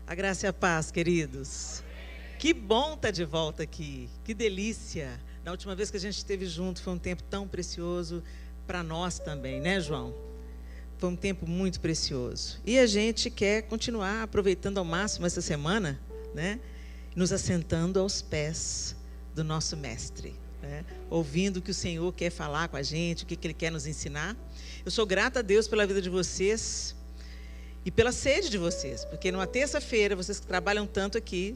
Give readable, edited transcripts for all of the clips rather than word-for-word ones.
A graça e a paz, queridos. Que bom estar de volta aqui. Que delícia. Na última vez que a gente esteve junto foi um tempo tão precioso para nós também, né, João? Foi um tempo muito precioso. E a gente quer continuar aproveitando ao máximo essa semana, né? Nos assentando aos pés do nosso mestre, né? Ouvindo o que o Senhor quer falar com a gente, o que Ele quer nos ensinar. Eu sou grata a Deus pela vida de vocês e pela sede de vocês, porque numa terça-feira, vocês que trabalham tanto aqui,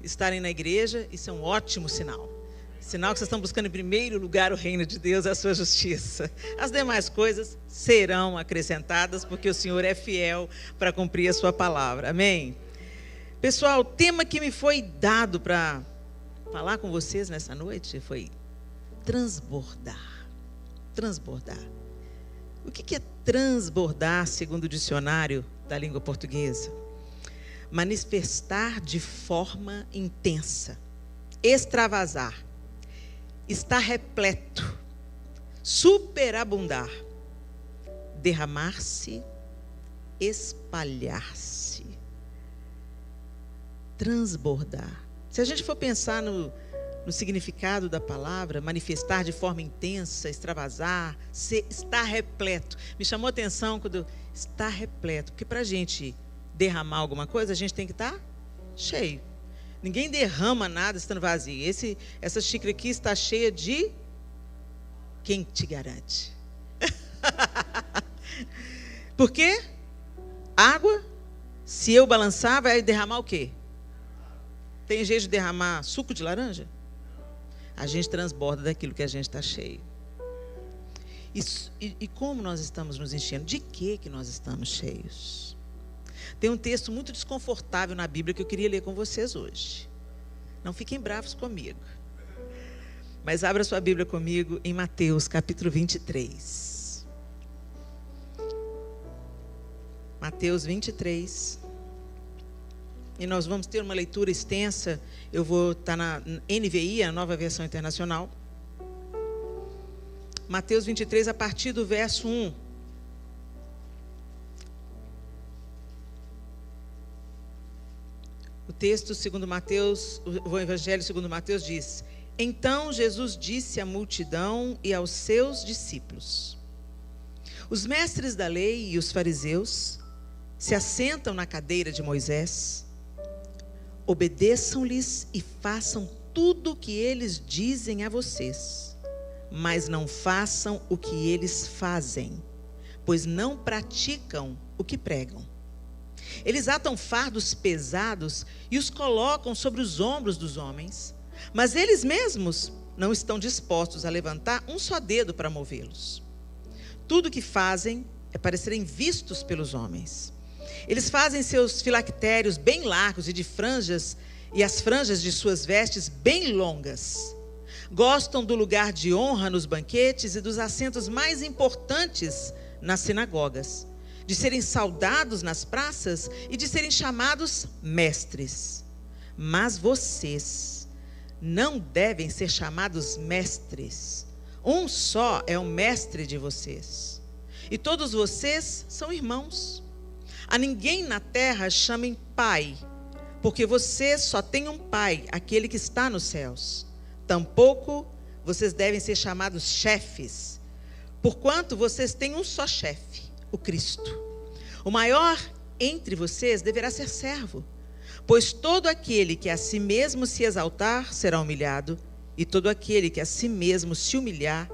estarem na igreja, isso é um ótimo sinal. Sinal que vocês estão buscando em primeiro lugar o reino de Deus e a sua justiça. As demais coisas serão acrescentadas, porque o Senhor é fiel para cumprir a sua palavra. Amém? Pessoal, o tema que me foi dado para falar com vocês nessa noite foi transbordar. Transbordar. O que é transbordar, segundo o dicionário da língua portuguesa? Manifestar de forma intensa, extravasar, estar repleto, superabundar, derramar-se, espalhar-se, transbordar. Se a gente for pensar no significado da palavra, manifestar de forma intensa, extravasar, estar repleto. Me chamou a atenção quando está repleto, porque para a gente derramar alguma coisa, a gente tem que estar cheio. Ninguém derrama nada estando vazio. Essa xícara aqui está cheia de... Quem te garante? Por quê? Água, se eu balançar, vai derramar o quê? Tem jeito de derramar suco de laranja? A gente transborda daquilo que a gente está cheio. E como nós estamos nos enchendo? De que nós estamos cheios? Tem um texto muito desconfortável na Bíblia que eu queria ler com vocês hoje. Não fiquem bravos comigo. Mas abra sua Bíblia comigo em Mateus, capítulo 23. Mateus 23. E nós vamos ter uma leitura extensa. Eu vou estar na NVI, a Nova Versão Internacional. Mateus 23, a partir do verso 1. O texto, segundo Mateus, o Evangelho segundo Mateus diz: Então Jesus disse à multidão e aos seus discípulos: Os mestres da lei e os fariseus se assentam na cadeira de Moisés. Obedeçam-lhes e façam tudo o que eles dizem a vocês, mas não façam o que eles fazem, pois não praticam o que pregam. Eles atam fardos pesados e os colocam sobre os ombros dos homens, mas eles mesmos não estão dispostos a levantar um só dedo para movê-los. Tudo o que fazem é para serem vistos pelos homens. Eles fazem seus filactérios bem largos e de franjas, e as franjas de suas vestes bem longas. Gostam do lugar de honra nos banquetes e dos assentos mais importantes nas sinagogas, de serem saudados nas praças e de serem chamados mestres. Mas vocês não devem ser chamados mestres. Um só é o mestre de vocês, e todos vocês são irmãos. A ninguém na terra chamem pai, porque vocês só têm um pai, aquele que está nos céus. Tampouco vocês devem ser chamados chefes, porquanto vocês têm um só chefe, o Cristo. O maior entre vocês deverá ser servo, pois todo aquele que a si mesmo se exaltar será humilhado, e todo aquele que a si mesmo se humilhar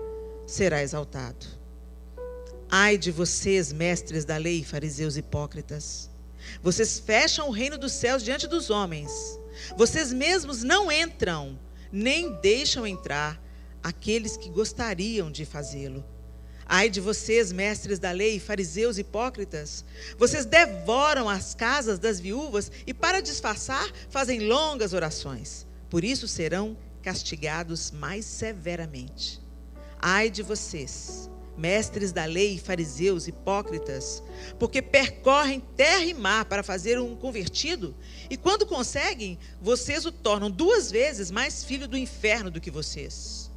será exaltado. Ai de vocês, mestres da lei, fariseus hipócritas! Vocês fecham o reino dos céus diante dos homens. Vocês mesmos não entram, nem deixam entrar aqueles que gostariam de fazê-lo. Ai de vocês, mestres da lei, fariseus hipócritas! Vocês devoram as casas das viúvas e, para disfarçar, fazem longas orações. Por isso serão castigados mais severamente. Ai de vocês, mestres da lei, fariseus hipócritas, porque percorrem terra e mar para fazer um convertido, e quando conseguem, vocês o tornam 2 vezes mais filho do inferno do que vocês.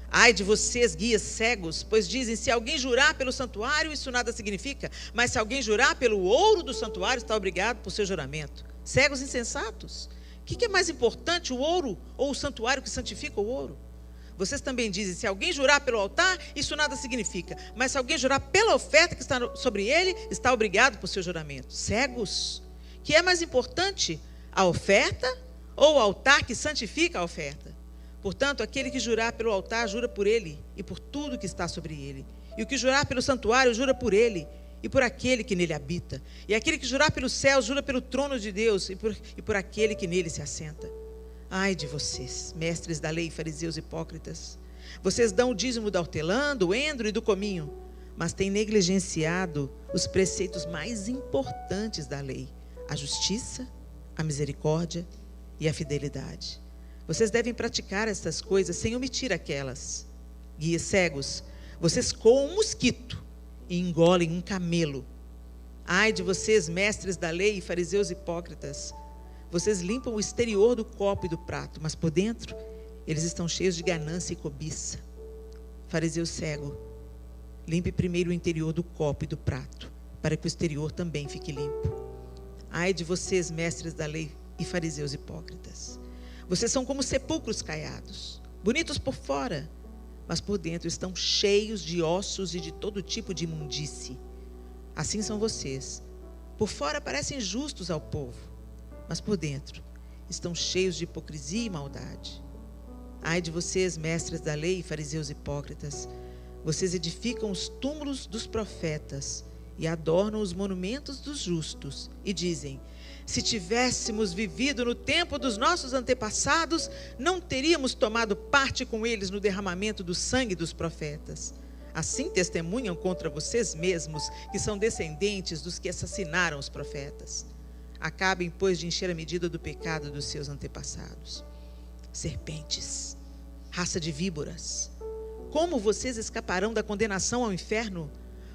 Ai de vocês, guias cegos, pois dizem: se alguém jurar pelo santuário, isso nada significa, mas se alguém jurar pelo ouro do santuário, está obrigado por seu juramento. Cegos insensatos. O que é mais importante, o ouro ou o santuário que santifica o ouro? Vocês também dizem, se alguém jurar pelo altar, isso nada significa. Mas se alguém jurar pela oferta que está sobre ele, está obrigado por seu juramento. Cegos. O que é mais importante, a oferta ou o altar que santifica a oferta? Portanto, aquele que jurar pelo altar, jura por ele e por tudo que está sobre ele. E o que jurar pelo santuário, jura por ele e por aquele que nele habita. E aquele que jurar pelos céus, jura pelo trono de Deus e por aquele que nele se assenta. Ai de vocês, mestres da lei, fariseus hipócritas. Vocês dão o dízimo da hortelã, do endro e do cominho, mas têm negligenciado os preceitos mais importantes da lei: a justiça, a misericórdia e a fidelidade. Vocês devem praticar estas coisas sem omitir aquelas. Guias cegos, vocês coam um mosquito e engolem um camelo. Ai de vocês, mestres da lei e fariseus hipócritas. Vocês limpam o exterior do copo e do prato, mas por dentro eles estão cheios de ganância e cobiça. Fariseu cego, limpe primeiro o interior do copo e do prato, para que o exterior também fique limpo. Ai de vocês, mestres da lei e fariseus hipócritas. Vocês são como sepulcros caiados, bonitos por fora, mas por dentro estão cheios de ossos e de todo tipo de imundície. Assim são vocês. Por fora parecem justos ao povo, mas por dentro estão cheios de hipocrisia e maldade. Ai de vocês, mestres da lei e fariseus hipócritas. Vocês edificam os túmulos dos profetas e adornam os monumentos dos justos. E dizem, se tivéssemos vivido no tempo dos nossos antepassados, não teríamos tomado parte com eles no derramamento do sangue dos profetas. Assim testemunham contra vocês mesmos, que são descendentes dos que assassinaram os profetas. Acabem, pois, de encher a medida do pecado dos seus antepassados. Serpentes, raça de víboras, como vocês escaparão da condenação ao inferno?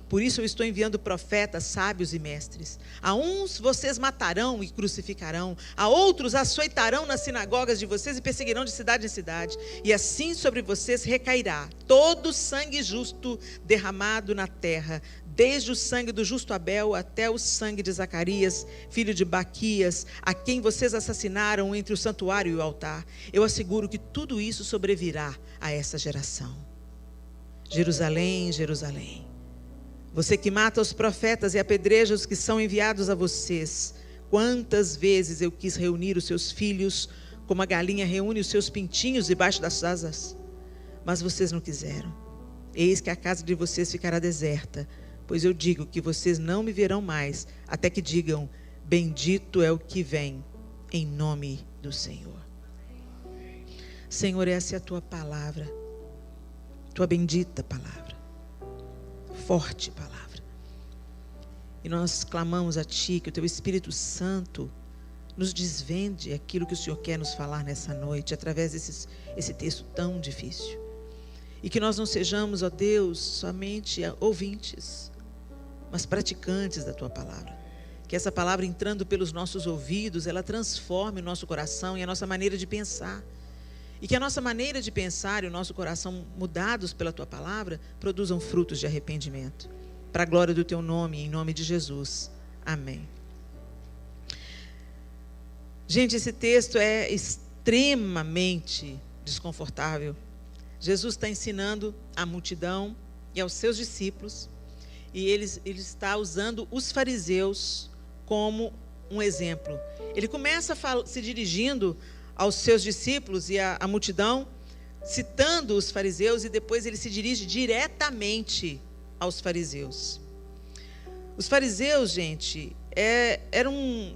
Por isso eu estou enviando profetas, sábios e mestres. A uns vocês matarão e crucificarão, a outros açoitarão nas sinagogas de vocês e perseguirão de cidade em cidade. E assim sobre vocês recairá todo o sangue justo derramado na terra, desde o sangue do justo Abel até o sangue de Zacarias, filho de Baquias, a quem vocês assassinaram entre o santuário e o altar. Eu asseguro que tudo isso sobrevirá a essa geração. Jerusalém, Jerusalém, você que mata os profetas e apedreja os que são enviados a vocês, quantas vezes eu quis reunir os seus filhos, como a galinha reúne os seus pintinhos debaixo das asas, mas vocês não quiseram. Eis que a casa de vocês ficará deserta, pois eu digo que vocês não me verão mais, até que digam, bendito é o que vem, em nome do Senhor. Senhor, essa é a tua palavra, tua bendita palavra, forte palavra. E nós clamamos a ti que o teu Espírito Santo nos desvende aquilo que o Senhor quer nos falar nessa noite, através desse texto tão difícil. E que nós não sejamos, ó Deus, somente ouvintes, mas praticantes da tua palavra. Que essa palavra, entrando pelos nossos ouvidos, ela transforme o nosso coração e a nossa maneira de pensar. E que a nossa maneira de pensar e o nosso coração, mudados pela tua palavra, produzam frutos de arrependimento. Para a glória do teu nome, em nome de Jesus. Amém. Gente, esse texto é extremamente desconfortável. Jesus está ensinando a multidão e aos seus discípulos, e ele está usando os fariseus como um exemplo. Ele começa se dirigindo aos seus discípulos e à multidão, citando os fariseus, e depois ele se dirige diretamente aos fariseus. Os fariseus, gente, eram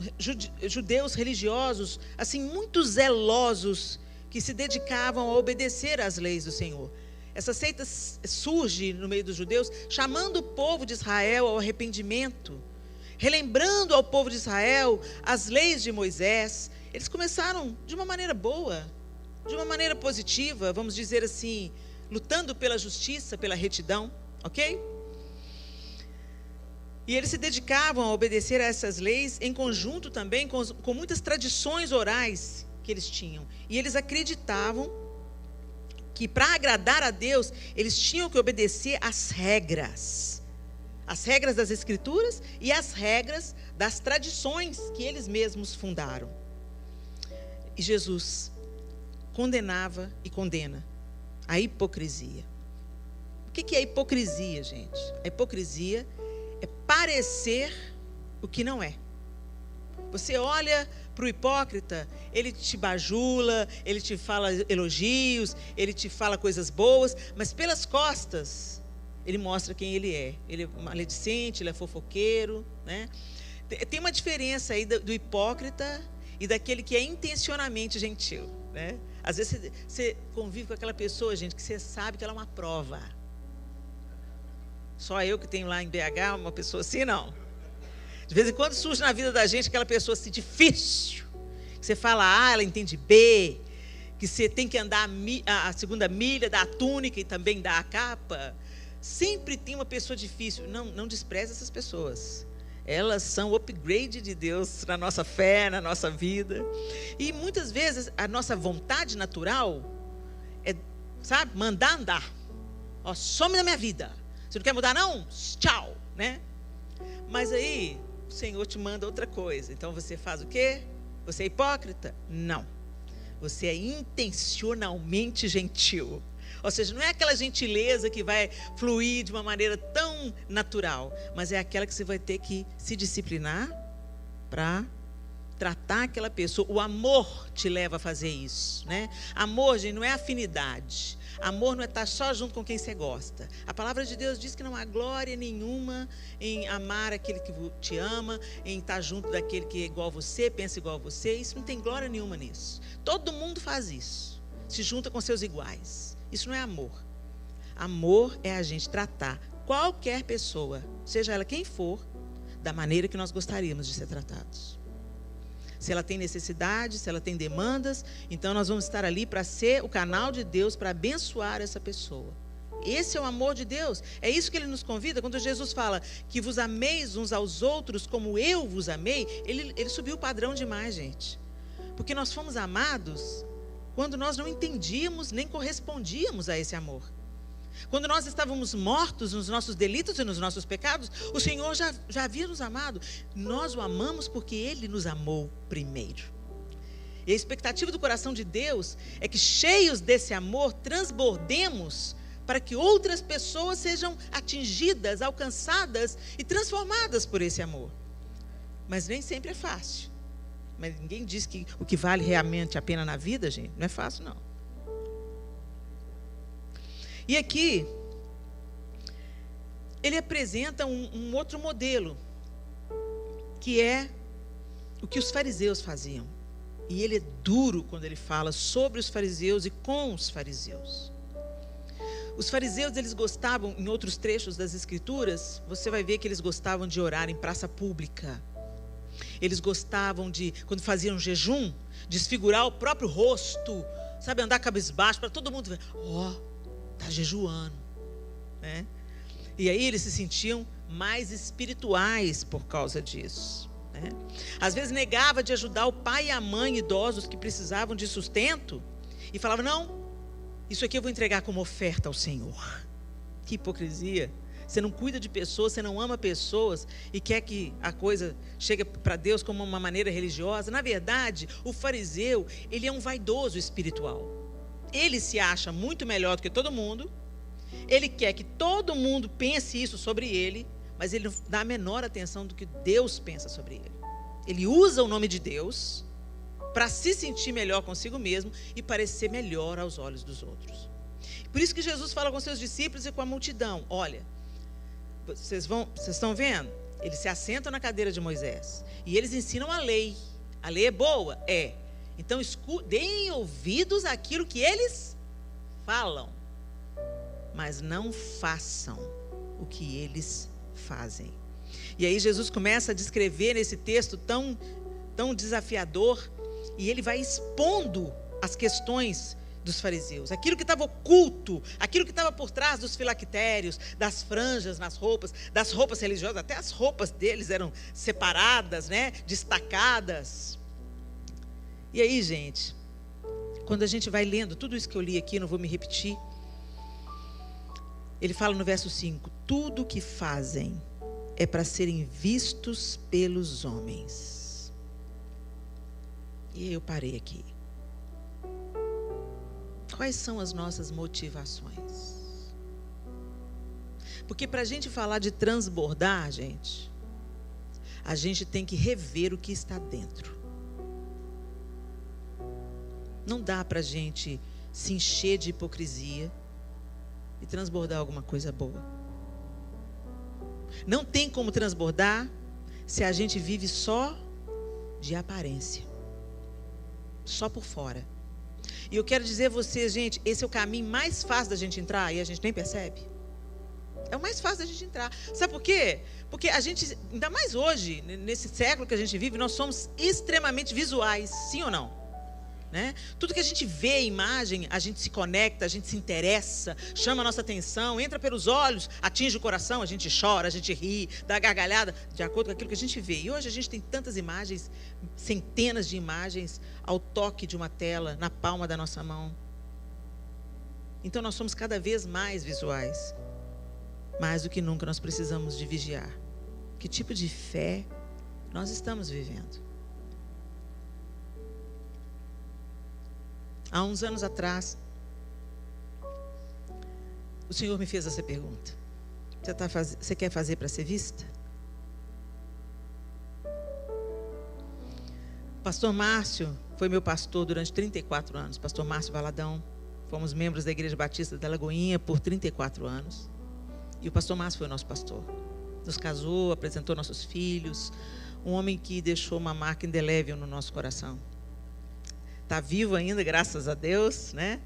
judeus religiosos, assim, muito zelosos, que se dedicavam a obedecer às leis do Senhor. Essa seita surge no meio dos judeus, chamando o povo de Israel ao arrependimento, relembrando ao povo de Israel as leis de Moisés. Eles começaram de uma maneira boa, de uma maneira positiva, vamos dizer assim, lutando pela justiça, pela retidão, ok? E eles se dedicavam a obedecer a essas leis, em conjunto também com muitas tradições orais que eles tinham. E eles acreditavam que para agradar a Deus, eles tinham que obedecer às regras. as regras das Escrituras e as regras das tradições que eles mesmos fundaram. E Jesus condenava e condena a hipocrisia. O que é hipocrisia, gente? A hipocrisia é parecer o que não é. Você olha para o hipócrita, ele te bajula, ele te fala elogios, ele te fala coisas boas, mas pelas costas ele mostra quem ele é. Ele é maledicente, ele é fofoqueiro, né? Tem uma diferença aí do hipócrita e daquele que é intencionalmente gentil, né? Às vezes você convive com aquela pessoa, gente, que você sabe que ela é uma prova. Só eu que tenho lá em BH uma pessoa assim, não. De vez em quando surge na vida da gente aquela pessoa assim, difícil. Que você fala A, ela entende B. Que você tem que andar a segunda milha, dar a túnica e também dar a capa. Sempre tem uma pessoa difícil. Não despreze essas pessoas. Elas são o upgrade de Deus na nossa fé, na nossa vida. E muitas vezes a nossa vontade natural é, sabe, mandar andar. Ó, some da minha vida. Você não quer mudar, não? Tchau, né? Mas aí o Senhor te manda outra coisa. Então você faz o quê? Você é hipócrita? Não. Você é intencionalmente gentil. Ou seja, não é aquela gentileza que vai fluir de uma maneira tão natural, mas é aquela que você vai ter que se disciplinar para tratar aquela pessoa. O amor te leva a fazer isso, né? Amor, gente, não é afinidade. Amor não é estar só junto com quem você gosta. A palavra de Deus diz que não há glória nenhuma em amar aquele que te ama, em estar junto daquele que é igual a você, pensa igual a você. Isso não tem glória nenhuma nisso. Todo mundo faz isso. Se junta com seus iguais. Isso não é amor. Amor é a gente tratar qualquer pessoa, seja ela quem for, da maneira que nós gostaríamos de ser tratados. Se ela tem necessidade, se ela tem demandas, então nós vamos estar ali para ser o canal de Deus, para abençoar essa pessoa. Esse é o amor de Deus. É isso que Ele nos convida. Quando Jesus fala que vos ameis uns aos outros como eu vos amei, Ele subiu o padrão demais, gente. Porque nós fomos amados quando nós não entendíamos nem correspondíamos a esse amor. Quando nós estávamos mortos nos nossos delitos e nos nossos pecados, o Senhor já havia nos amado. Nós o amamos porque Ele nos amou primeiro. E a expectativa do coração de Deus é que, cheios desse amor, transbordemos para que outras pessoas sejam atingidas, alcançadas e transformadas por esse amor. Mas nem sempre é fácil. Mas ninguém diz que o que vale realmente a pena na vida, gente, não é fácil, não. E aqui, ele apresenta um outro modelo, que é o que os fariseus faziam. E ele é duro quando ele fala sobre os fariseus e com os fariseus. Os fariseus, eles gostavam, em outros trechos das Escrituras, você vai ver que eles gostavam de orar em praça pública. Eles gostavam de, quando faziam jejum, desfigurar o próprio rosto, sabe, andar cabisbaixo para todo mundo ver. Está jejuando, né? E aí eles se sentiam mais espirituais por causa disso, né? Às vezes negava de ajudar o pai e a mãe idosos que precisavam de sustento e falava, não, isso aqui eu vou entregar como oferta ao Senhor. Que hipocrisia. Você não cuida de pessoas, você não ama pessoas e quer que a coisa chegue para Deus como uma maneira religiosa. Na verdade, o fariseu, ele é um vaidoso espiritual. Ele se acha muito melhor do que todo mundo. Ele quer que todo mundo pense isso sobre ele, mas ele não dá a menor atenção do que Deus pensa sobre ele. Ele usa o nome de Deus para se sentir melhor consigo mesmo e parecer melhor aos olhos dos outros. Por isso que Jesus fala com seus discípulos e com a multidão. Olha, vocês estão vendo? Eles se assentam na cadeira de Moisés e eles ensinam a lei. A lei é boa? É. Então, deem ouvidos àquilo que eles falam, mas não façam o que eles fazem. E aí Jesus começa a descrever nesse texto tão desafiador, e ele vai expondo as questões dos fariseus, aquilo que estava oculto, aquilo que estava por trás dos filactérios, das franjas nas roupas, das roupas religiosas, até as roupas deles eram separadas, né, destacadas. E aí, gente, quando a gente vai lendo tudo isso que eu li aqui, não vou me repetir, ele fala no verso 5, tudo que fazem é para serem vistos pelos homens. E eu parei aqui. Quais são as nossas motivações? Porque para a gente falar de transbordar, gente, a gente tem que rever o que está dentro. Não dá para a gente se encher de hipocrisia e transbordar alguma coisa boa. Não tem como transbordar se a gente vive só de aparência, só por fora. E eu quero dizer a vocês, gente, esse é o caminho mais fácil da gente entrar e a gente nem percebe. É o mais fácil da gente entrar. Sabe por quê? Porque a gente, ainda mais hoje, nesse século que a gente vive, nós somos extremamente visuais, sim ou não? Né? Tudo que a gente vê, imagem, a gente se conecta, a gente se interessa, chama a nossa atenção, entra pelos olhos, atinge o coração, a gente chora, a gente ri, dá gargalhada, de acordo com aquilo que a gente vê. E hoje a gente tem tantas imagens, centenas de imagens ao toque de uma tela, na palma da nossa mão. Então nós somos cada vez mais visuais. Mais do que nunca nós precisamos de vigiar. Que tipo de fé nós estamos vivendo? Há uns anos atrás, o Senhor me fez essa pergunta. Você quer fazer para ser vista? O pastor Márcio foi meu pastor durante 34 anos. Pastor Márcio Valadão. Fomos membros da Igreja Batista da Lagoinha por 34 anos. E o pastor Márcio foi o nosso pastor. Nos casou, apresentou nossos filhos. Um homem que deixou uma marca indelével no nosso coração. Está vivo ainda, graças a Deus, né?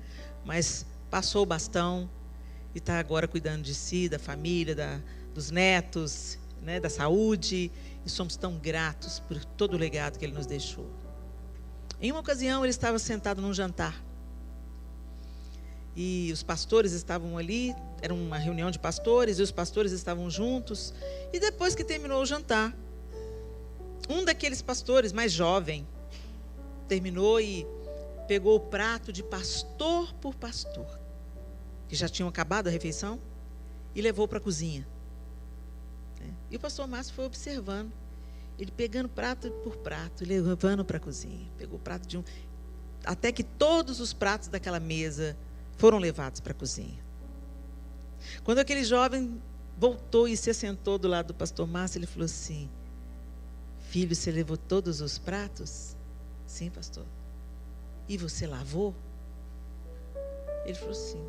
Mas passou o bastão e está agora cuidando de si, da família, dos netos, né? Da saúde. E somos tão gratos por todo o legado que ele nos deixou. Em uma ocasião, ele estava sentado num jantar. E os pastores estavam ali, era uma reunião de pastores, e os pastores estavam juntos. E depois que terminou o jantar, um daqueles pastores, mais jovem, terminou e pegou o prato de pastor por pastor, que já tinham acabado a refeição, e levou para a cozinha. E o pastor Márcio foi observando, ele pegando prato por prato, levando para a cozinha. Pegou o prato de um, até que todos os pratos daquela mesa foram levados para a cozinha. Quando aquele jovem voltou e se assentou do lado do pastor Márcio, ele falou assim: filho, você levou todos os pratos? Sim, pastor. E você lavou? Ele falou assim: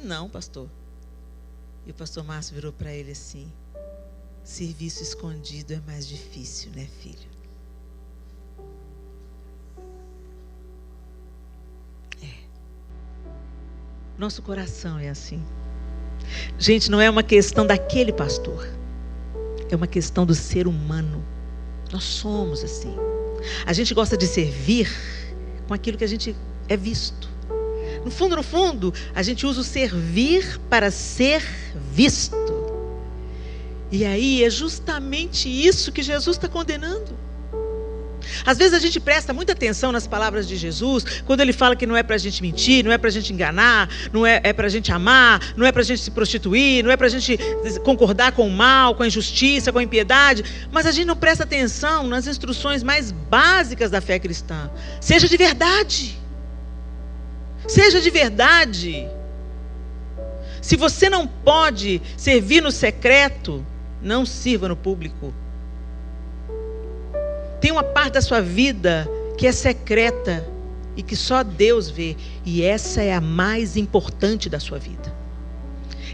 não, pastor. E o pastor Márcio virou para ele assim: serviço escondido é mais difícil, né, filho? Nosso coração é assim. Gente, não é uma questão daquele pastor. É uma questão do ser humano. Nós somos assim. A gente gosta de servir com aquilo que a gente é visto. No fundo, a gente usa o servir para ser visto. E aí é justamente isso que Jesus está condenando. Às vezes a gente presta muita atenção nas palavras de Jesus, quando ele fala que não é para a gente mentir, não é para a gente enganar, não é para a gente amar, não é para a gente se prostituir, não é para a gente concordar com o mal, com a injustiça, com a impiedade, mas a gente não presta atenção nas instruções mais básicas da fé cristã. Seja de verdade. Seja de verdade. Se você não pode servir no secreto, não sirva no público. Tem uma parte da sua vida que é secreta e que só Deus vê. E essa é a mais importante da sua vida.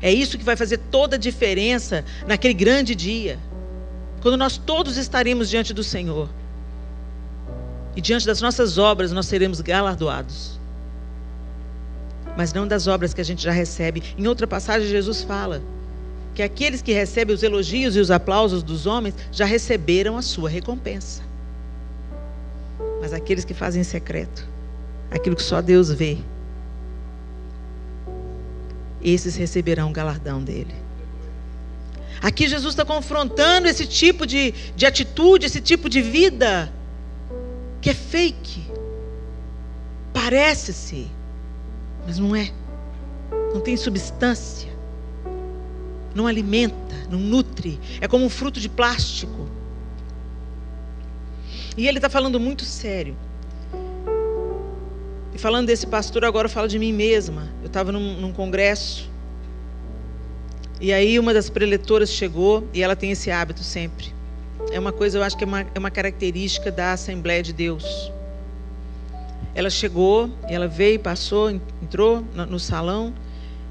É isso que vai fazer toda a diferença naquele grande dia, quando nós todos estaremos diante do Senhor. E diante das nossas obras nós seremos galardoados. Mas não das obras que a gente já recebe. Em outra passagem Jesus fala que aqueles que recebem os elogios e os aplausos dos homens já receberam a sua recompensa. Mas aqueles que fazem em secreto, aquilo que só Deus vê, esses receberão o galardão dele. Aqui Jesus está confrontando esse tipo de atitude, esse tipo de vida que é fake. Parece-se, mas não é. Não tem substância. não alimenta, não nutre. É como um fruto de plástico. E ele está falando muito sério. E falando desse pastor, agora eu falo de mim mesma. Eu estava num congresso. E aí uma das preletoras chegou, e ela tem esse hábito sempre. É uma coisa, eu acho que é uma característica da Assembleia de Deus. Ela chegou, e ela veio, passou, entrou no salão,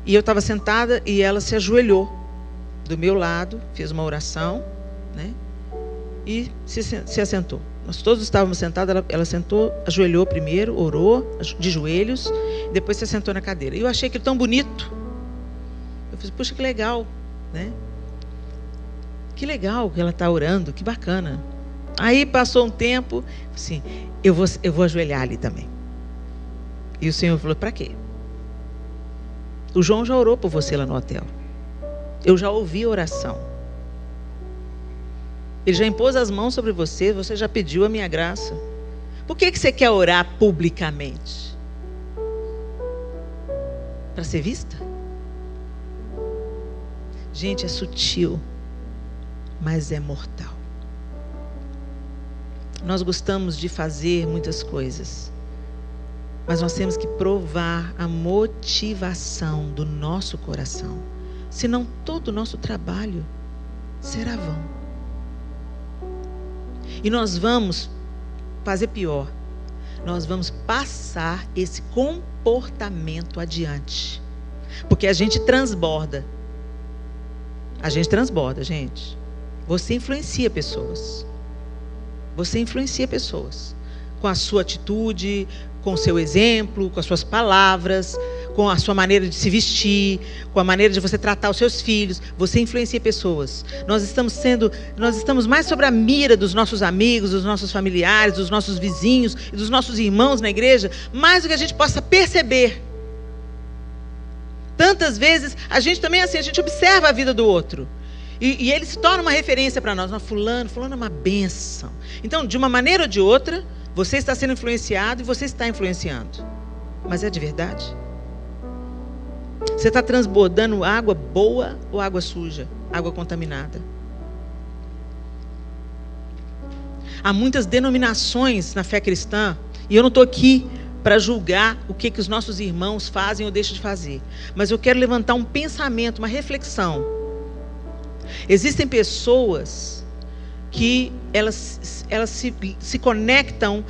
e eu estava sentada, e ela se ajoelhou do meu lado, fez uma oração, né? E se assentou. Nós todos estávamos sentados, ela sentou, ajoelhou primeiro, orou de joelhos, e depois se assentou na cadeira. E eu achei aquilo tão bonito. Eu falei, puxa, que legal, né? Que legal que ela está orando, que bacana. Aí passou um tempo, assim, eu vou ajoelhar ali também. E o Senhor falou, para quê? O João já orou por você lá no hotel. Eu já ouvi a oração. Ele já impôs as mãos sobre você, você já pediu a minha graça. Por que você quer orar publicamente? Para ser vista? Gente, é sutil, mas é mortal. Nós gostamos de fazer muitas coisas, mas nós temos que provar a motivação do nosso coração. Senão todo o nosso trabalho será vão. E nós vamos fazer pior. Nós vamos passar esse comportamento adiante. Porque a gente transborda. A gente transborda, gente. Você influencia pessoas. Você influencia pessoas. Com a sua atitude, com o seu exemplo, com as suas palavras, com a sua maneira de se vestir, com a maneira de você tratar os seus filhos. Você influencia pessoas. Nós estamos mais sobre a mira dos nossos amigos, dos nossos familiares, dos nossos vizinhos e dos nossos irmãos na igreja, mais do que a gente possa perceber. Tantas vezes, a gente também assim, a gente observa a vida do outro. E ele se torna uma referência para nós. Fulano é uma bênção. Então, de uma maneira ou de outra, você está sendo influenciado e você está influenciando. Mas é de verdade? Você está transbordando água boa ou água suja? Água contaminada? Há muitas denominações na fé cristã, e eu não estou aqui para julgar o que os nossos irmãos fazem ou deixam de fazer. Mas eu quero levantar um pensamento, uma reflexão. Existem pessoas que elas se conectam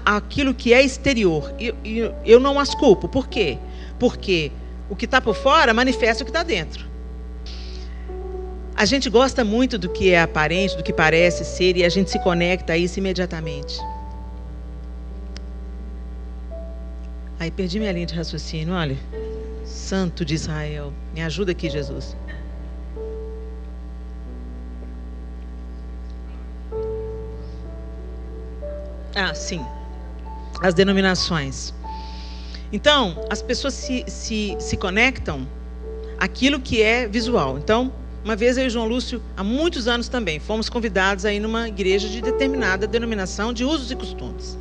àquilo que é exterior. E eu não as culpo. Por quê? Porque o que está por fora manifesta o que está dentro. A gente gosta muito do que é aparente, do que parece ser, e a gente se conecta a isso imediatamente. Aí perdi minha linha de raciocínio, olha. Santo de Israel, me ajuda aqui, Jesus. Sim. As denominações. Então, as pessoas se conectam àquilo que é visual. Então, uma vez eu e o João Lúcio, há muitos anos também, fomos convidados a ir numa igreja de determinada denominação de usos e costumes.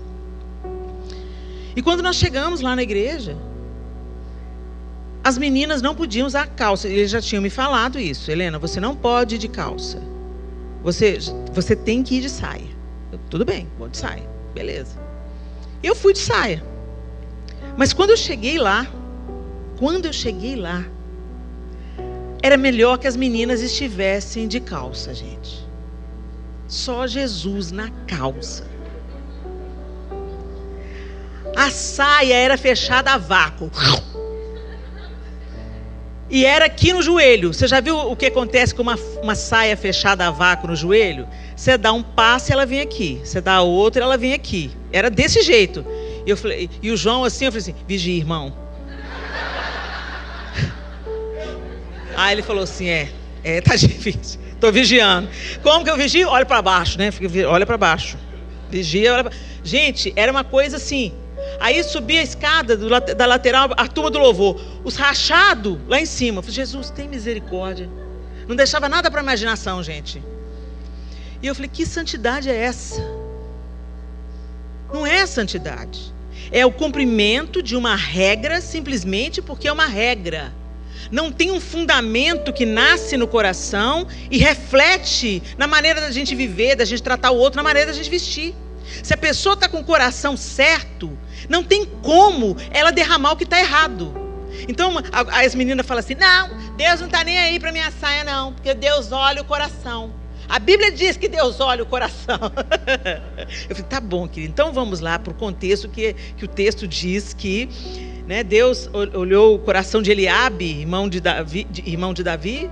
E quando nós chegamos lá na igreja, as meninas não podiam usar calça. Eles já tinham me falado isso. Helena, você não pode ir de calça. Você tem que ir de saia. Tudo bem, vou de saia. Beleza. Eu fui de saia. Mas quando eu cheguei lá, era melhor que as meninas estivessem de calça, gente. Só Jesus na calça. A saia era fechada a vácuo. E era aqui no joelho. Você já viu o que acontece com uma saia fechada a vácuo no joelho? Você dá um passo e ela vem aqui. Você dá outro e ela vem aqui. Era desse jeito. E o João assim, eu falei assim, vigia, irmão. Aí ele falou assim, tá difícil. Estou vigiando. Como que eu vigio? Olha para baixo, né? Olha para baixo. Vigia, olha pra... Gente, era uma coisa assim. Aí subia a escada da lateral, a turma do louvor. Os rachados lá em cima. Eu falei, Jesus, tem misericórdia. Não deixava nada para a imaginação, gente. E eu falei, que santidade é essa? Não é santidade. É o cumprimento de uma regra simplesmente porque é uma regra. não tem um fundamento que nasce no coração e reflete na maneira da gente viver, da gente tratar o outro, na maneira da gente vestir. Se a pessoa está com o coração certo, não tem como ela derramar o que está errado. Então as meninas falam assim, não, Deus não está nem aí para minha saia não, porque Deus olha o coração. A Bíblia diz que Deus olha o coração. Eu falei, tá bom, querido, então vamos lá para o contexto que o texto diz que, né, Deus olhou o coração de Eliabe, irmão de Davi,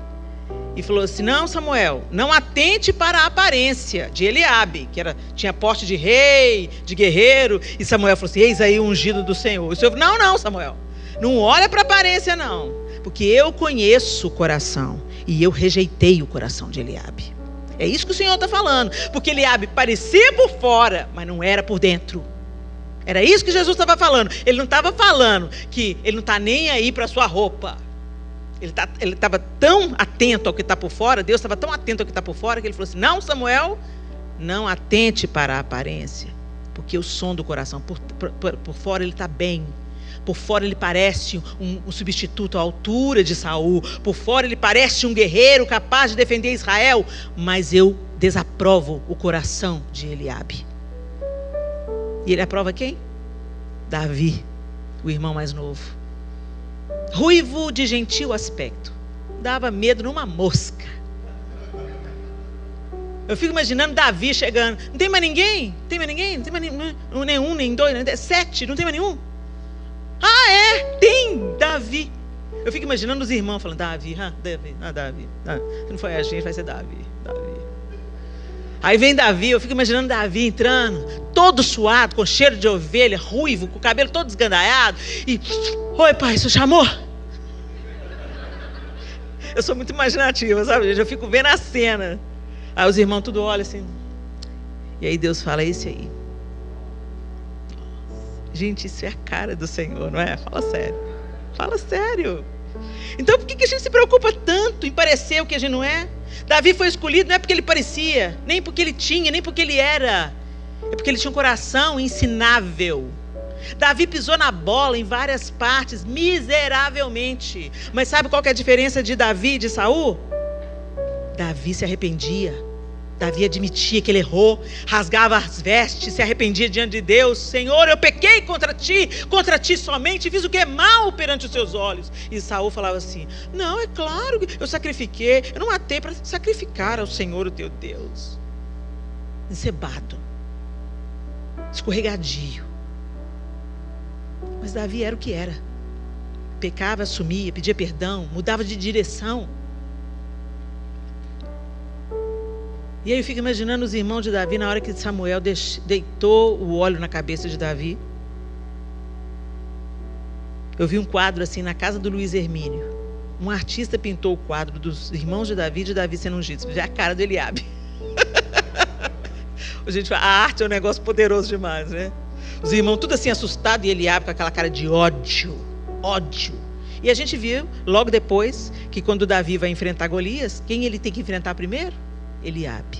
e falou assim, não, Samuel, não atente para a aparência de Eliabe, que tinha porte de rei, de guerreiro, e Samuel falou assim, eis aí o ungido do Senhor. E o Senhor falou, não, Samuel, não olha para a aparência não, porque eu conheço o coração, e eu rejeitei o coração de Eliabe. É isso que o Senhor está falando, porque Eliabe parecia por fora, mas não era por dentro. Era isso que Jesus estava falando. Ele não estava falando que ele não está nem aí para a sua roupa. Ele estava tão atento ao que está por fora, Deus estava tão atento ao que está por fora, que ele falou assim, não, Samuel, não atente para a aparência, porque o som do coração, por fora ele está bem. Por fora ele parece um substituto à altura de Saul. Por fora ele parece um guerreiro capaz de defender Israel. Mas eu desaprovo o coração de Eliabe. E ele aprova quem? Davi, o irmão mais novo. Ruivo de gentil aspecto. Dava medo numa mosca. Eu fico imaginando Davi chegando. Não tem mais ninguém? Não tem mais ninguém? Não tem mais nenhum, nem dois, nem 7. Não tem mais nenhum? Ah, é? Tem Davi. Eu fico imaginando os irmãos falando, Davi. Se não foi a gente, vai ser Davi. Aí vem Davi, eu fico imaginando Davi entrando, todo suado, com cheiro de ovelha, ruivo, com o cabelo todo esgandaiado. E, oi pai, o senhor chamou? Eu sou muito imaginativa, sabe, gente? Eu fico vendo a cena. Aí os irmãos tudo olham assim. E aí Deus fala, esse aí. Gente, isso é a cara do Senhor, não é? Fala sério. Fala sério. Então por que a gente se preocupa tanto em parecer o que a gente não é? Davi foi escolhido não é porque ele parecia, nem porque ele tinha, nem porque ele era. É porque ele tinha um coração ensinável. Davi pisou na bola em várias partes, miseravelmente. Mas sabe qual que é a diferença de Davi e de Saul? Davi se arrependia. Davi admitia que ele errou, rasgava as vestes, se arrependia diante de Deus. Senhor, eu pequei contra ti somente, fiz o que é mal perante os seus olhos. E Saul falava assim, não, é claro que eu sacrifiquei, eu não matei para sacrificar ao Senhor o teu Deus. Encebado, escorregadio. Mas Davi era o que era. Pecava, assumia, pedia perdão, mudava de direção. E aí eu fico imaginando os irmãos de Davi na hora que Samuel deitou o óleo na cabeça de Davi. Eu vi um quadro assim na casa do Luiz Hermínio. Um artista pintou o quadro dos irmãos de Davi sendo ungidos. Já a cara do Eliabe. Gente, a arte é um negócio poderoso demais, né? Os irmãos tudo assim assustados e Eliabe com aquela cara de ódio. E a gente viu logo depois que quando Davi vai enfrentar Golias, quem ele tem que enfrentar primeiro? Eliabe,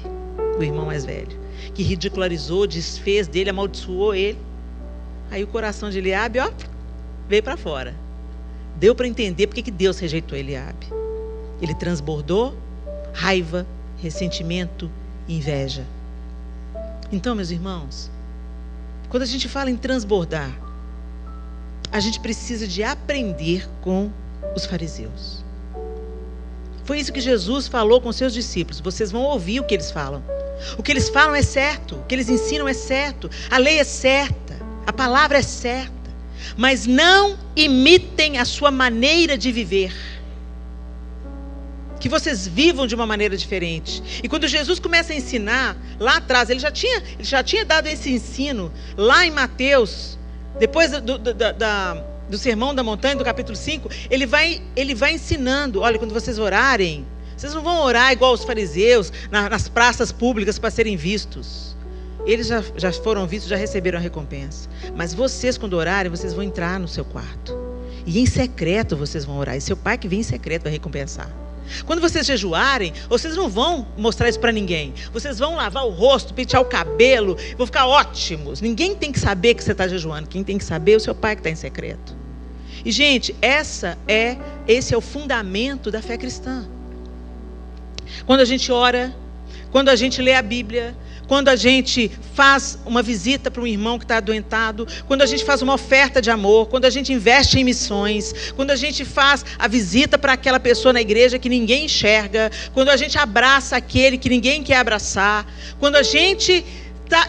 o irmão mais velho, que ridicularizou, desfez dele, amaldiçoou ele. Aí o coração de Eliabe, veio para fora. Deu para entender porque que Deus rejeitou Eliabe. Ele transbordou raiva, ressentimento e inveja. Então, meus irmãos, quando a gente fala em transbordar, a gente precisa de aprender com os fariseus. Foi isso que Jesus falou com seus discípulos. Vocês vão ouvir o que eles falam. O que eles falam é certo. O que eles ensinam é certo. A lei é certa. A palavra é certa. Mas não imitem a sua maneira de viver. Que vocês vivam de uma maneira diferente. E quando Jesus começa a ensinar, lá atrás, ele já tinha dado esse ensino, lá em Mateus, depois do Sermão da Montanha, do capítulo 5, ele vai ensinando. Olha, quando vocês orarem, vocês não vão orar igual os fariseus, nas praças públicas para serem vistos. Eles já foram vistos, já receberam a recompensa. Mas vocês, quando orarem, vocês vão entrar no seu quarto. E em secreto vocês vão orar. E seu pai que vem em secreto vai recompensar. Quando vocês jejuarem, vocês não vão mostrar isso para ninguém. Vocês vão lavar o rosto, pentear o cabelo, vão ficar ótimos. Ninguém tem que saber que você está jejuando. Quem tem que saber é o seu pai que está em secreto. E, gente, esse é o fundamento da fé cristã. Quando a gente ora, quando a gente lê a Bíblia, quando a gente faz uma visita para um irmão que está adoentado, quando a gente faz uma oferta de amor, quando a gente investe em missões, quando a gente faz a visita para aquela pessoa na igreja que ninguém enxerga, quando a gente abraça aquele que ninguém quer abraçar, quando a gente está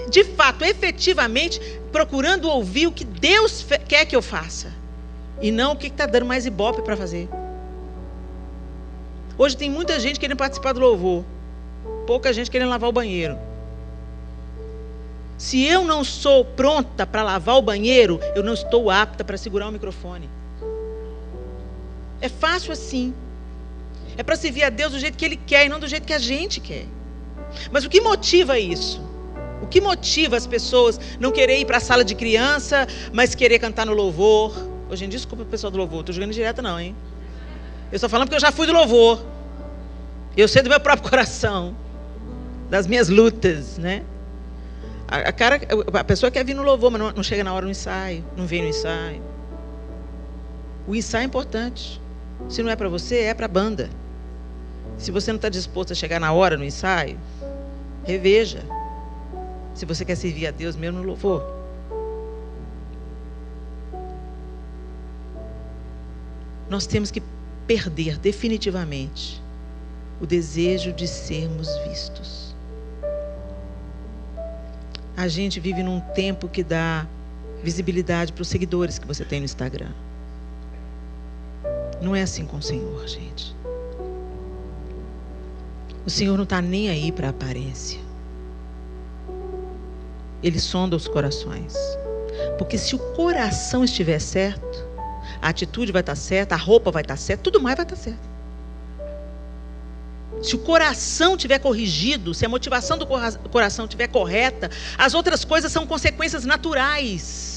de fato, efetivamente, procurando ouvir o que Deus quer que eu faça, e não o que está dando mais ibope para fazer. Hoje tem muita gente querendo participar do louvor, pouca gente querendo lavar o banheiro. Se eu não sou pronta para lavar o banheiro, eu não estou apta para segurar o microfone. É fácil assim. É para servir a Deus do jeito que Ele quer e não do jeito que a gente quer. Mas o que motiva isso? O que motiva as pessoas não querer ir para a sala de criança, mas querer cantar no louvor? Hoje em dia, desculpa o pessoal do louvor, não estou jogando direto não, hein? Eu estou falando porque eu já fui do louvor. Eu sei do meu próprio coração, das minhas lutas, né? A pessoa quer vir no louvor, mas não chega na hora no ensaio, não vem no ensaio. O ensaio é importante. Se não é para você, é para a banda. Se você não está disposto a chegar na hora no ensaio, reveja. Se você quer servir a Deus mesmo no louvor. Nós temos que perder definitivamente o desejo de sermos vistos. A gente vive num tempo que dá visibilidade para os seguidores que você tem no Instagram. Não é assim com o Senhor, gente. O Senhor não está nem aí para a aparência. Ele sonda os corações. Porque se o coração estiver certo, a atitude vai estar certa, a roupa vai estar certa, tudo mais vai estar certo. Se o coração estiver corrigido, se a motivação do coração estiver correta, as outras coisas são consequências naturais.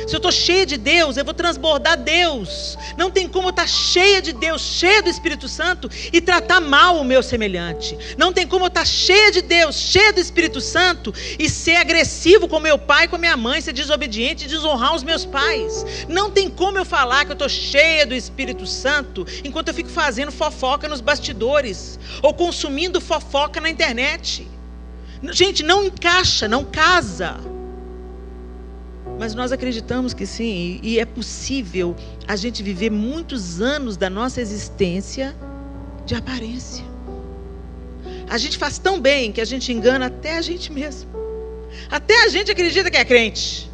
Se eu estou cheia de Deus, eu vou transbordar Deus. Não tem como eu estar cheia de Deus, cheia do Espírito Santo e tratar mal o meu semelhante. Não tem como eu estar cheia de Deus, cheia do Espírito Santo e ser agressivo com meu pai e com a minha mãe, ser desobediente e desonrar os meus pais. Não tem como eu falar que eu estou cheia do Espírito Santo enquanto eu fico fazendo fofoca nos bastidores ou consumindo fofoca na internet. Gente, não encaixa, não casa. Mas nós acreditamos que sim, e é possível a gente viver muitos anos da nossa existência de aparência. A gente faz tão bem que a gente engana até a gente mesmo. Até a gente acredita que é crente.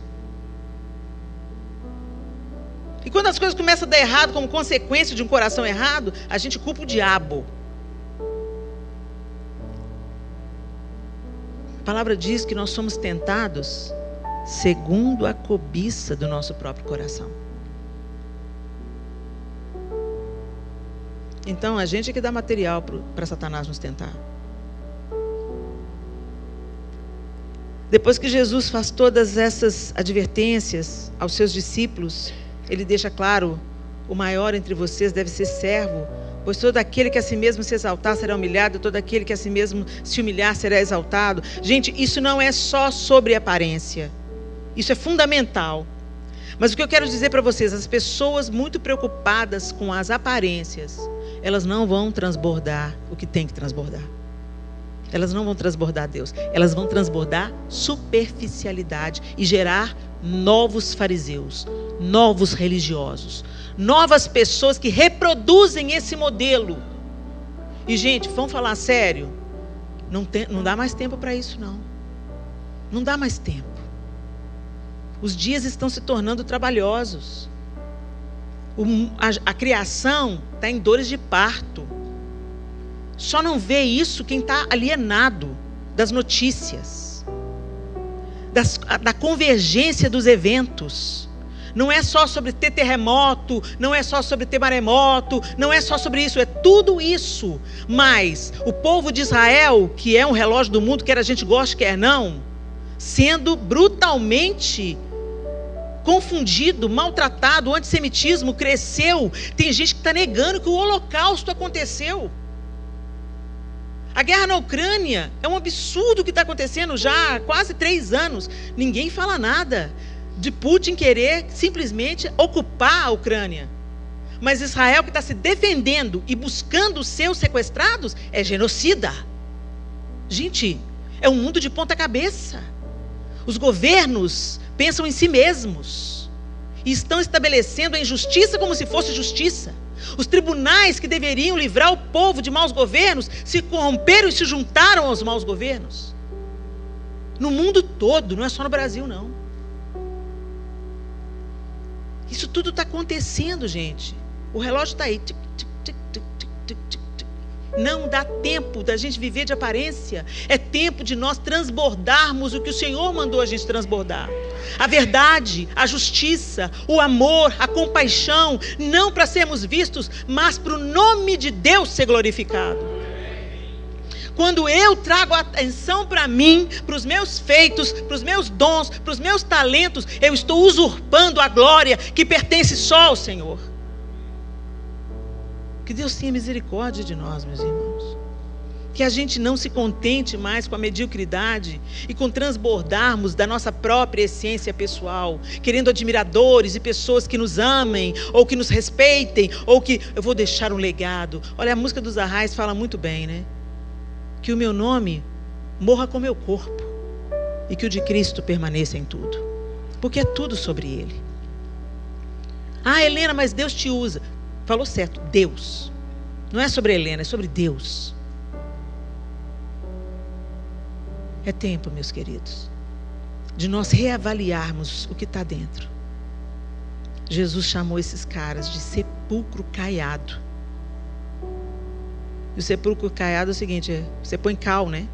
E quando as coisas começam a dar errado como consequência de um coração errado, a gente culpa o diabo. A palavra diz que nós somos tentados segundo a cobiça do nosso próprio coração. Então, a gente é que dá material para Satanás nos tentar. Depois que Jesus faz todas essas advertências aos seus discípulos, ele deixa claro: o maior entre vocês deve ser servo, pois todo aquele que a si mesmo se exaltar será humilhado, todo aquele que a si mesmo se humilhar será exaltado. Gente, isso não é só sobre aparência. Isso é fundamental. Mas o que eu quero dizer para vocês, as pessoas muito preocupadas com as aparências, elas não vão transbordar o que tem que transbordar. Elas não vão transbordar Deus. Elas vão transbordar superficialidade e gerar novos fariseus, novos religiosos, novas pessoas que reproduzem esse modelo. E, gente, vamos falar sério? Não dá mais tempo para isso, não. Não dá mais tempo. Os dias estão se tornando trabalhosos. A criação está em dores de parto. Só não vê isso quem está alienado das notícias, da convergência dos eventos. Não é só sobre ter terremoto, não é só sobre ter maremoto, não é só sobre isso, é tudo isso. Mas o povo de Israel, que é um relógio do mundo, quer a gente goste, quer não, sendo brutalmente confundido, maltratado, o antissemitismo cresceu. Tem gente que está negando que o Holocausto aconteceu. A guerra na Ucrânia é um absurdo que está acontecendo já há quase 3 anos. Ninguém fala nada. de Putin querer simplesmente ocupar a Ucrânia. Mas Israel, que está se defendendo e buscando os seus sequestrados, é genocida. Gente, é um mundo de ponta cabeça. Os governos pensam em si mesmos e estão estabelecendo a injustiça como se fosse justiça. Os tribunais que deveriam livrar o povo de maus governos se corromperam e se juntaram aos maus governos. No mundo todo, não é só no Brasil, não. Isso tudo está acontecendo, gente. O relógio está aí. Tic, tic, tic, tic, tic, tic, tic, tic. Não dá tempo da gente viver de aparência. É tempo de nós transbordarmos o que o Senhor mandou a gente transbordar. A verdade, a justiça, o amor, a compaixão, não para sermos vistos, mas para o nome de Deus ser glorificado. Quando eu trago a atenção para mim, para os meus feitos, para os meus dons, para os meus talentos, eu estou usurpando a glória que pertence só ao Senhor. Que Deus tenha misericórdia de nós, meus irmãos. Que a gente não se contente mais com a mediocridade e com transbordarmos da nossa própria essência pessoal, querendo admiradores e pessoas que nos amem, ou que nos respeitem, ou que eu vou deixar um legado. Olha, a música dos Arrais fala muito bem, né? Que o meu nome morra com o meu corpo e que o de Cristo permaneça em tudo, porque é tudo sobre Ele. Ah, Helena, mas Deus te usa. Falou certo, Deus. Não é sobre Helena, é sobre Deus. É tempo, meus queridos, de nós reavaliarmos o que está dentro. Jesus chamou esses caras de sepulcro caiado. E o sepulcro caiado é o seguinte, você põe cal, né?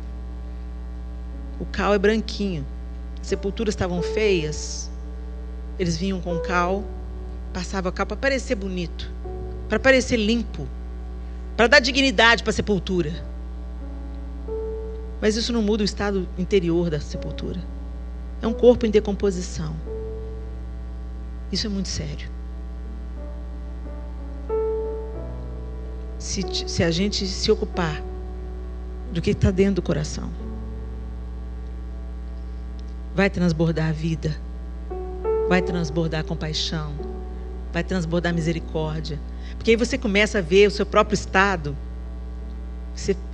O cal é branquinho. As sepulturas estavam feias, eles vinham com cal, passavam cal para parecer bonito, para parecer limpo, para dar dignidade para a sepultura. Mas isso não muda o estado interior da sepultura. É um corpo em decomposição. Isso é muito sério. Se a gente se ocupar do que está dentro do coração, vai transbordar a vida, vai transbordar a compaixão, vai transbordar a misericórdia. Porque aí você começa a ver o seu próprio estado,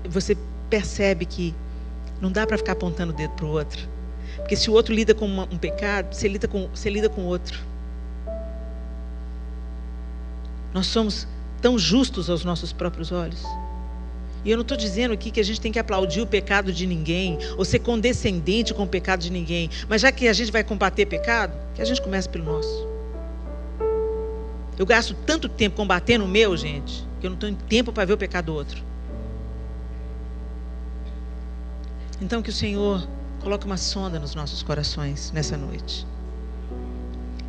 você percebe que não dá para ficar apontando o dedo para o outro. Porque se o outro lida com um pecado, você lida com o outro. Nós somos tão justos aos nossos próprios olhos. E eu não estou dizendo aqui que a gente tem que aplaudir o pecado de ninguém, ou ser condescendente com o pecado de ninguém. Mas já que a gente vai combater pecado, que a gente comece pelo nosso. Eu gasto tanto tempo combatendo o meu, gente, que eu não tenho tempo para ver o pecado do outro. Então que o Senhor coloque uma sonda nos nossos corações nessa noite.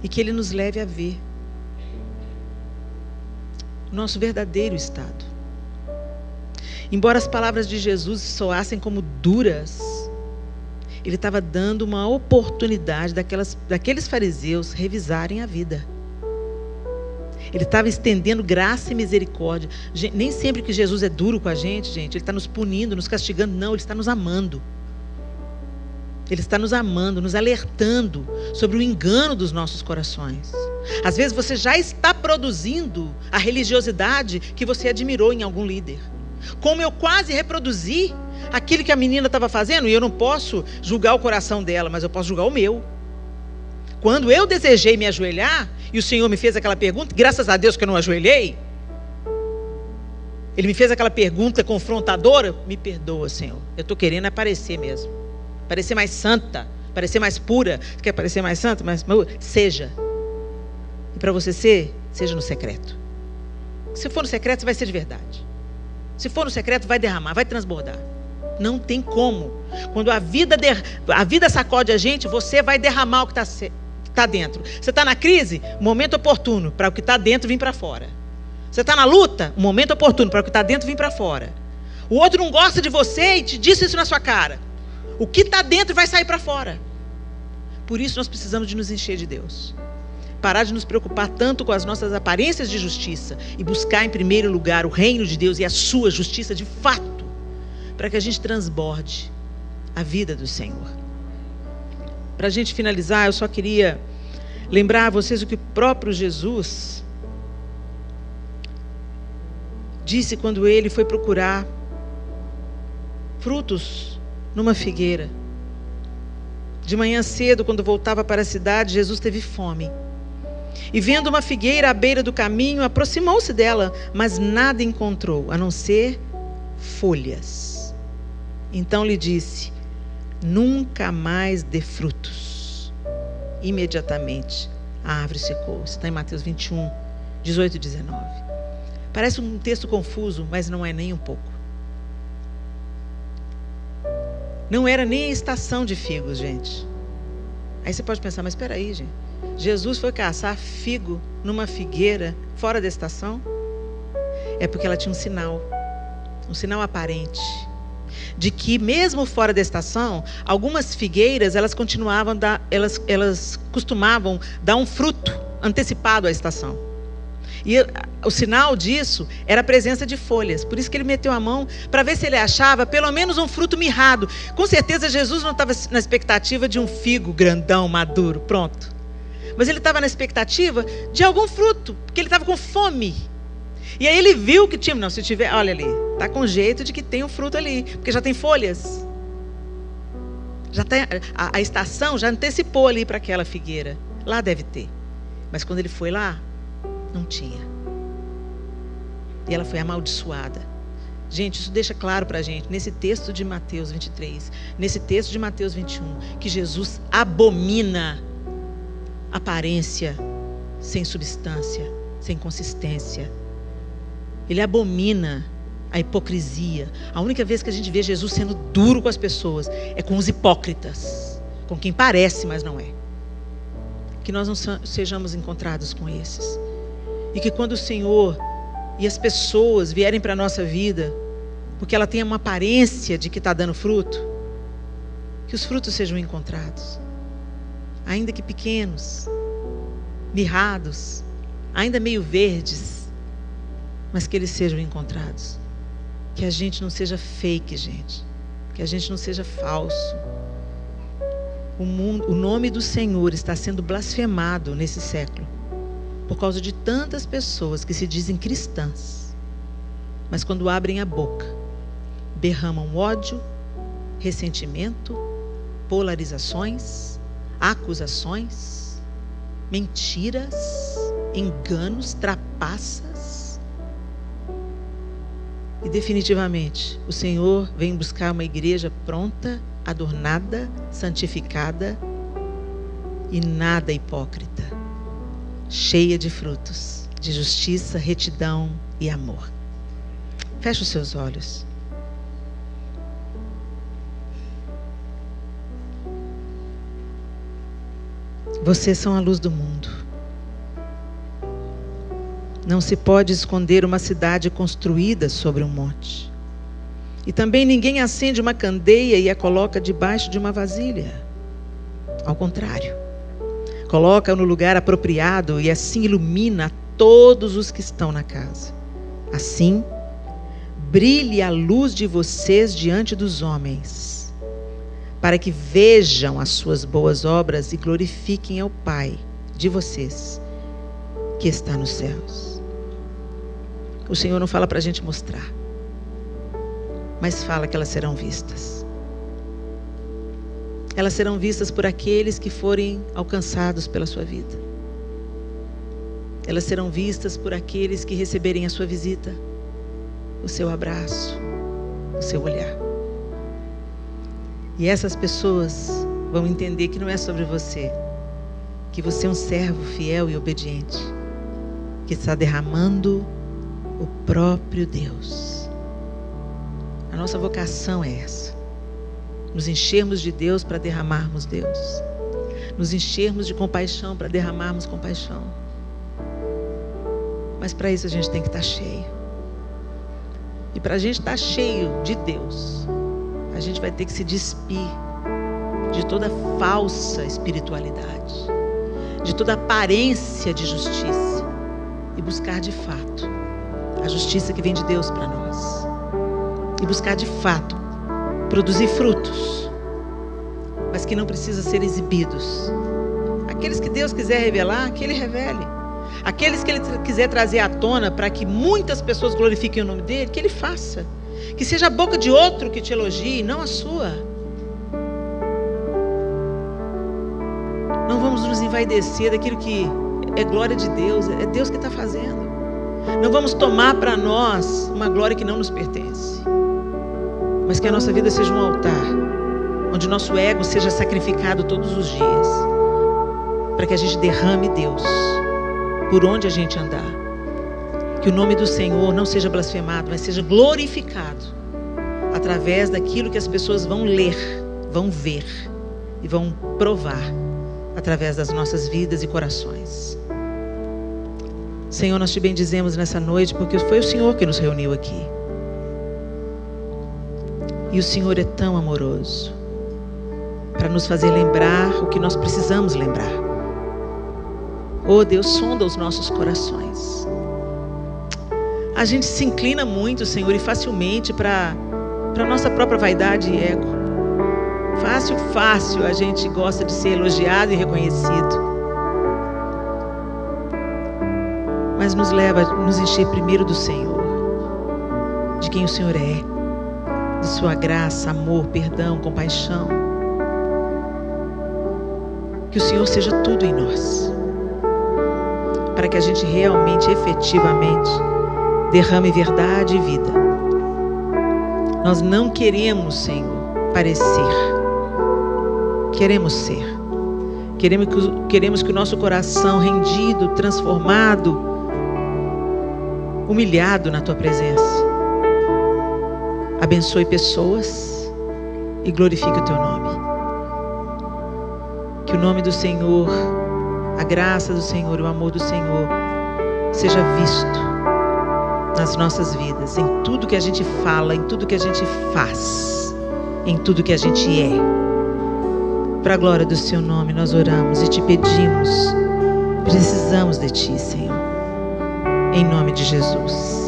E que Ele nos leve a ver o nosso verdadeiro estado. Embora as palavras de Jesus soassem como duras, Ele estava dando uma oportunidade daqueles fariseus revisarem a vida. Ele estava estendendo graça e misericórdia. Nem sempre que Jesus é duro com a gente, Ele está nos punindo, nos castigando. Não, Ele está nos amando. Ele está nos amando, nos alertando sobre o engano dos nossos corações. Às vezes você já está produzindo a religiosidade que você admirou em algum líder. Como eu quase reproduzi aquilo que a menina estava fazendo, e eu não posso julgar o coração dela, mas eu posso julgar o meu. Quando eu desejei me ajoelhar, e o Senhor me fez aquela pergunta, graças a Deus que eu não ajoelhei, Ele me fez aquela pergunta confrontadora, me perdoa, Senhor, eu estou querendo aparecer mesmo, parecer mais santa, parecer mais pura. Você quer parecer mais santa? Mas seja. E para você ser, seja no secreto. Se for no secreto, você vai ser de verdade. Se for no secreto, vai derramar, vai transbordar. Não tem como. Quando a vida sacode a gente, você vai derramar o que está dentro. Você está na crise? Momento oportuno para o que está dentro vir para fora. Você está na luta? Um momento oportuno para o que está dentro vir para fora. O outro não gosta de você e te disse isso na sua cara. O que está dentro vai sair para fora. Por isso nós precisamos de nos encher de Deus. Parar de nos preocupar tanto com as nossas aparências de justiça e buscar em primeiro lugar o reino de Deus e a sua justiça de fato, para que a gente transborde a vida do Senhor. Para a gente finalizar, eu só queria lembrar a vocês o que o próprio Jesus disse quando ele foi procurar frutos numa figueira. De manhã cedo, quando voltava para a cidade, Jesus teve fome. E vendo uma figueira à beira do caminho, aproximou-se dela, mas nada encontrou, a não ser folhas. Então lhe disse: nunca mais dê frutos. Imediatamente a árvore secou. Isso está em Mateus 21, 18 e 19. Parece um texto confuso, mas não é nem um pouco. Não era nem a estação de figos, gente. Aí você pode pensar, mas espera aí, gente. Jesus foi caçar figo numa figueira fora da estação? É porque ela tinha um sinal aparente, de que mesmo fora da estação, algumas figueiras, elas costumavam dar um fruto antecipado à estação. E o sinal disso era a presença de folhas. Por isso que ele meteu a mão para ver se ele achava pelo menos um fruto mirrado. Com certeza Jesus não estava na expectativa de um figo grandão, maduro, pronto. Mas ele estava na expectativa de algum fruto, porque ele estava com fome. E aí ele viu que tinha, não, se tiver, olha ali, está com jeito de que tem um fruto ali, porque já tem folhas. Já tem, a estação já antecipou ali para aquela figueira. Lá deve ter. Mas quando ele foi lá, não tinha. E ela foi amaldiçoada. Gente, isso deixa claro para a gente, nesse texto de Mateus 23, nesse texto de Mateus 21, que Jesus abomina aparência sem substância, sem consistência. Ele abomina a hipocrisia. A única vez que a gente vê Jesus sendo duro com as pessoas é com os hipócritas, com quem parece, mas não é. Que nós não sejamos encontrados com esses. E que quando o Senhor e as pessoas vierem para a nossa vida, porque ela tem uma aparência de que está dando fruto, que os frutos sejam encontrados. Ainda que pequenos, mirrados, ainda meio verdes, mas que eles sejam encontrados. Que a gente não seja fake, gente. Que a gente não seja falso. O nome do Senhor está sendo blasfemado nesse século por causa de tantas pessoas que se dizem cristãs, mas quando abrem a boca, derramam ódio, ressentimento, polarizações, acusações, mentiras, enganos, trapaças. E definitivamente o Senhor vem buscar uma igreja pronta, adornada, santificada e nada hipócrita, cheia de frutos, de justiça, retidão e amor. Feche os seus olhos. Vocês são a luz do mundo. Não se pode esconder uma cidade construída sobre um monte. E também ninguém acende uma candeia e a coloca debaixo de uma vasilha. Ao contrário, coloca no lugar apropriado e assim ilumina todos os que estão na casa. Assim, brilhe a luz de vocês diante dos homens, para que vejam as suas boas obras e glorifiquem ao Pai de vocês, que está nos céus. O Senhor não fala para a gente mostrar, mas fala que elas serão vistas. Elas serão vistas por aqueles que forem alcançados pela sua vida. Elas serão vistas por aqueles que receberem a sua visita, o seu abraço, o seu olhar. E essas pessoas vão entender que não é sobre você, que você é um servo fiel e obediente, que está derramando o próprio Deus. A nossa vocação é essa. Nos enchermos de Deus para derramarmos Deus. Nos enchermos de compaixão para derramarmos compaixão. Mas para isso a gente tem que estar cheio. E para a gente estar cheio de Deus, a gente vai ter que se despir de toda falsa espiritualidade, de toda aparência de justiça, e buscar de fato a justiça que vem de Deus para nós. E buscar de fato produzir frutos, mas que não precisam ser exibidos. Aqueles que Deus quiser revelar, que Ele revele. Aqueles que Ele quiser trazer à tona para que muitas pessoas glorifiquem o nome dEle, que Ele faça. Que seja a boca de outro que te elogie, não a sua. Não vamos nos envaidecer daquilo que é glória de Deus, é Deus que está fazendo. Não vamos tomar para nós uma glória que não nos pertence. Mas que a nossa vida seja um altar, onde o nosso ego seja sacrificado todos os dias, para que a gente derrame Deus por onde a gente andar. Que o nome do Senhor não seja blasfemado, mas seja glorificado através daquilo que as pessoas vão ler, vão ver e vão provar através das nossas vidas e corações. Senhor, nós te bendizemos nessa noite, porque foi o Senhor que nos reuniu aqui. E o Senhor é tão amoroso para nos fazer lembrar o que nós precisamos lembrar. Oh Deus, sonda os nossos corações. A gente se inclina muito, Senhor, e facilmente para a nossa própria vaidade e ego. Fácil a gente gosta de ser elogiado e reconhecido. Mas nos leva a nos encher primeiro do Senhor, de quem o Senhor é, de sua graça, amor, perdão, compaixão. Que o Senhor seja tudo em nós, para que a gente realmente, efetivamente, derrame verdade e vida. Nós não queremos, Senhor, parecer. Queremos ser. Queremos que o nosso coração rendido, transformado, humilhado na Tua presença, abençoe pessoas e glorifique o Teu nome. Que o nome do Senhor, a graça do Senhor, o amor do Senhor seja visto nas nossas vidas, em tudo que a gente fala, em tudo que a gente faz, em tudo que a gente é. Para a glória do Seu nome nós oramos e te pedimos, precisamos de Ti, Senhor, em nome de Jesus.